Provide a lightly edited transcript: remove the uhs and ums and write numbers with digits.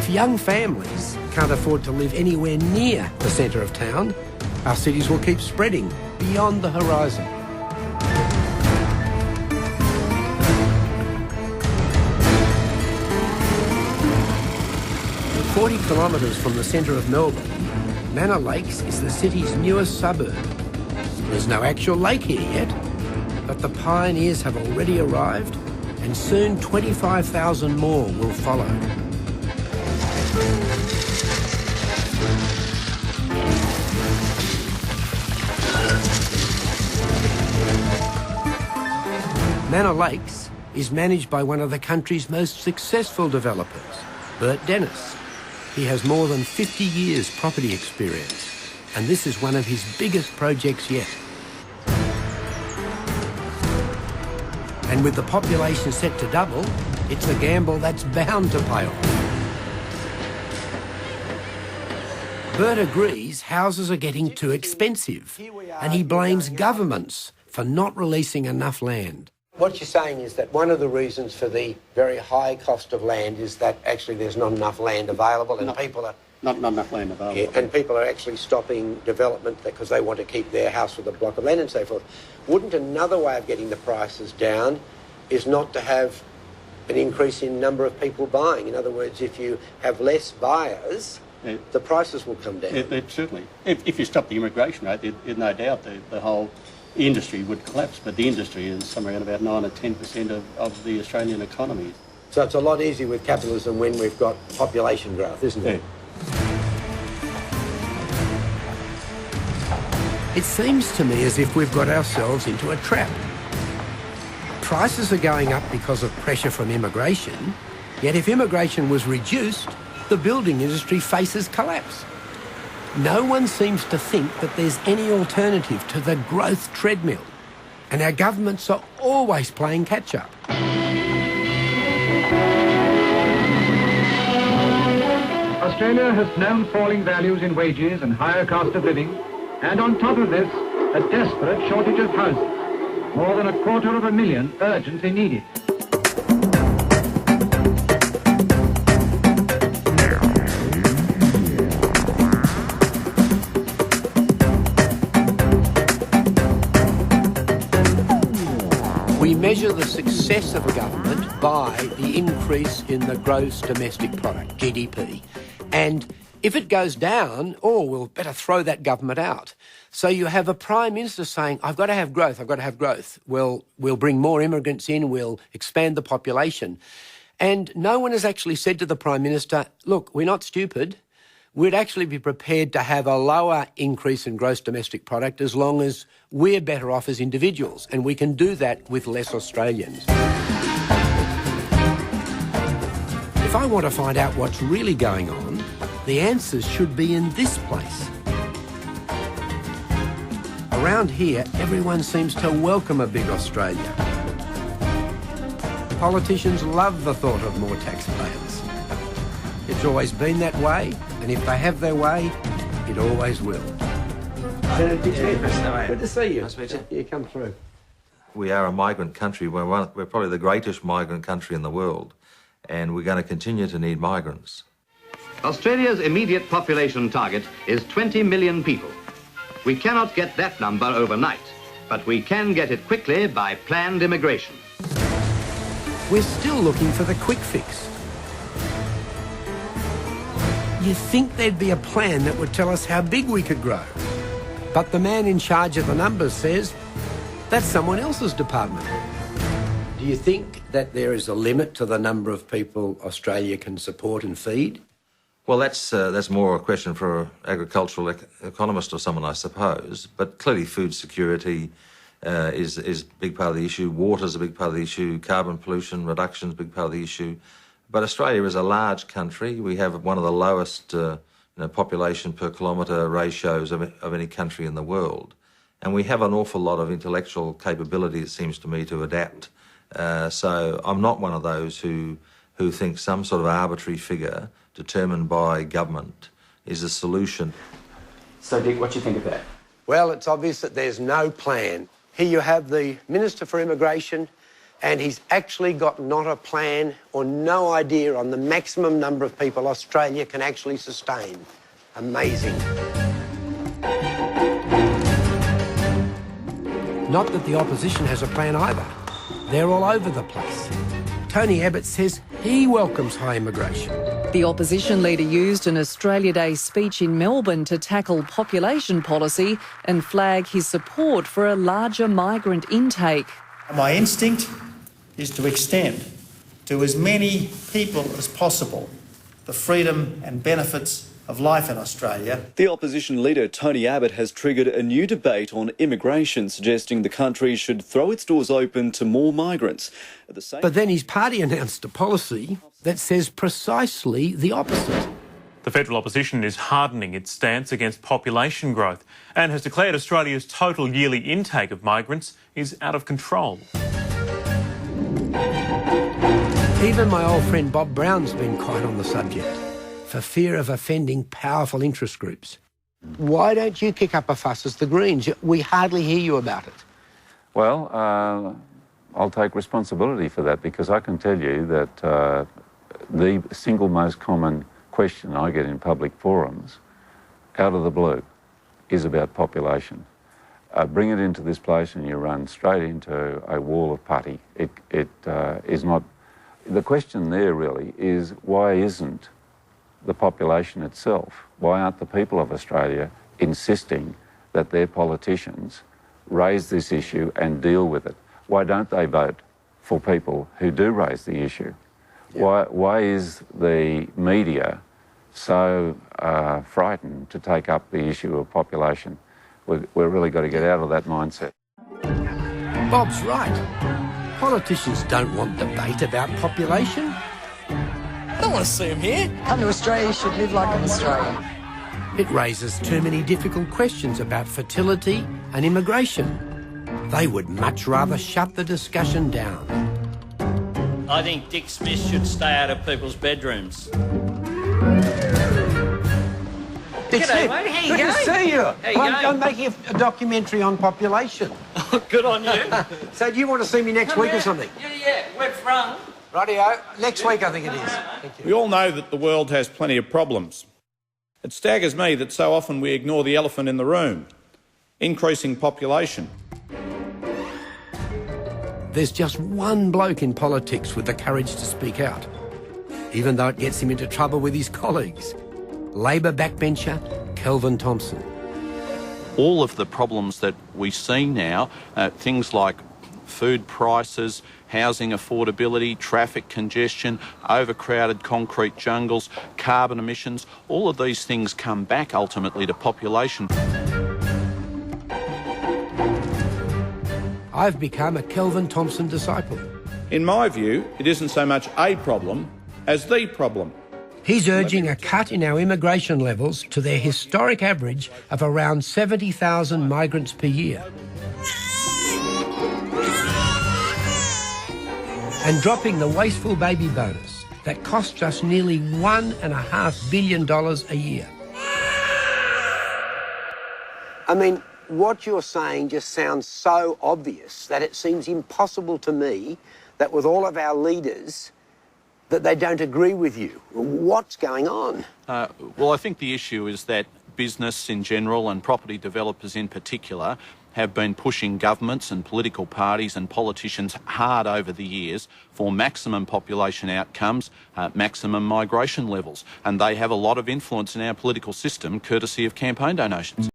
If young families can't afford to live anywhere near the centre of town, our cities will keep spreading beyond the horizon. At 40 kilometres from the centre of Melbourne, Manor Lakes is the city's newest suburb. There's no actual lake here yet, but the pioneers have already arrived, and soon 25,000 more will follow. Manor Lakes is managed by one of the country's most successful developers, Bert Dennis. He has more than 50 years property experience, and this is one of his biggest projects yet. And with the population set to double, it's a gamble that's bound to pay off. Bert agrees houses are getting too expensive, and he blames governments for not releasing enough land. What you're saying is that one of the reasons for the very high cost of land is that actually there's not enough land available, and people are... Not enough land available. Yeah, and people are actually stopping development because they want to keep their house with a block of land and so forth. Wouldn't another way of getting the prices down is not to have an increase in number of people buying? In other words, if you have less buyers, the prices will come down. Certainly. If you stop the immigration rate, there's no doubt the whole industry would collapse, but the industry is somewhere around about 9 or 10% of the Australian economy. So it's a lot easier with capitalism when we've got population growth, isn't it? It seems to me as if we've got ourselves into a trap. Prices are going up because of pressure from immigration, yet if immigration was reduced, the building industry faces collapse. No one seems to think that there's any alternative to the growth treadmill, and our governments are always playing catch-up. Australia has known falling values in wages and higher cost of living, and on top of this, a desperate shortage of housing. More than 250,000 urgently needed. We measure the success of a government by the increase in the gross domestic product, GDP. And if it goes down, we'll better throw that government out. So you have a Prime Minister saying, I've got to have growth, I've got to have growth. We'll bring more immigrants in, we'll expand the population. And no one has actually said to the Prime Minister, look, we're not stupid. We'd actually be prepared to have a lower increase in gross domestic product as long as we're better off as individuals, and we can do that with less Australians. If I want to find out what's really going on, the answers should be in this place. Around here, everyone seems to welcome a big Australia. Politicians love the thought of more taxpayers. It's always been that way, and if they have their way, it always will. Good to see you. Nice to meet you. You come through. We are a migrant country. We're probably the greatest migrant country in the world, and we're going to continue to need migrants. Australia's immediate population target is 20 million people. We cannot get that number overnight, but we can get it quickly by planned immigration. We're still looking for the quick fix. You'd think there'd be a plan that would tell us how big we could grow. But the man in charge of the numbers says that's someone else's department. Do you think that there is a limit to the number of people Australia can support and feed? Well, that's more a question for an agricultural economist or someone, I suppose. But clearly food security is a big part of the issue. Water's a big part of the issue. Carbon pollution reduction is a big part of the issue. But Australia is a large country. We have one of the lowest population per kilometre ratios of any country in the world. And we have an awful lot of intellectual capability, it seems to me, to adapt. So I'm not one of those who think some sort of arbitrary figure determined by government is a solution. So, Dick, what do you think of that? Well, it's obvious that there's no plan. Here you have the Minister for Immigration And he's actually got not a plan or no idea on the maximum number of people Australia can actually sustain. Amazing. Not that the opposition has a plan either. They're all over the place. Tony Abbott says he welcomes high immigration. The opposition leader used an Australia Day speech in Melbourne to tackle population policy and flag his support for a larger migrant intake. My instinct is to extend to as many people as possible the freedom and benefits of life in Australia. The opposition leader Tony Abbott has triggered a new debate on immigration, suggesting the country should throw its doors open to more migrants. But then his party announced a policy that says precisely the opposite. The federal opposition is hardening its stance against population growth and has declared Australia's total yearly intake of migrants is out of control. Even my old friend Bob Brown's been quiet on the subject, for fear of offending powerful interest groups. Why don't you kick up a fuss as the Greens? We hardly hear you about it. Well, I'll take responsibility for that, because I can tell you that the single most common question I get in public forums, out of the blue, is about population. Bring it into this place and you run straight into a wall of putty. It is not... The question there really is, why isn't the population itself, why aren't the people of Australia insisting that their politicians raise this issue and deal with it? Why don't they vote for people who do raise the issue? Yeah. Why is the media so frightened to take up the issue of population? We've really got to get out of that mindset. Bob's right. Politicians don't want debate about population. I don't want to see them here. Come to Australia, you should live like an Australian. It raises too many difficult questions about fertility and immigration. They would much rather shut the discussion down. I think Dick Smith should stay out of people's bedrooms. Dick Smith, mate. How you good going? to see you. How you I'm making a documentary on population. Good on you. So do you want to see me next week or something? Yeah, we're front. Rightio. Next week, I think it is. Thank you. We all know that the world has plenty of problems. It staggers me that so often we ignore the elephant in the room, increasing population. There's just one bloke in politics with the courage to speak out, even though it gets him into trouble with his colleagues. Labor backbencher Kelvin Thompson. All of the problems that we see now, things like food prices, housing affordability, traffic congestion, overcrowded concrete jungles, carbon emissions, all of these things come back ultimately to population. I've become a Kelvin Thompson disciple. In my view, it isn't so much a problem as the problem. He's urging a cut in our immigration levels to their historic average of around 70,000 migrants per year. And dropping the wasteful baby bonus that costs us nearly $1.5 billion a year. I mean, what you're saying just sounds so obvious that it seems impossible to me that with all of our leaders that they don't agree with you. What's going on? Well, I think the issue is that business in general and property developers in particular have been pushing governments and political parties and politicians hard over the years for maximum population outcomes, maximum migration levels. And they have a lot of influence in our political system, courtesy of campaign donations.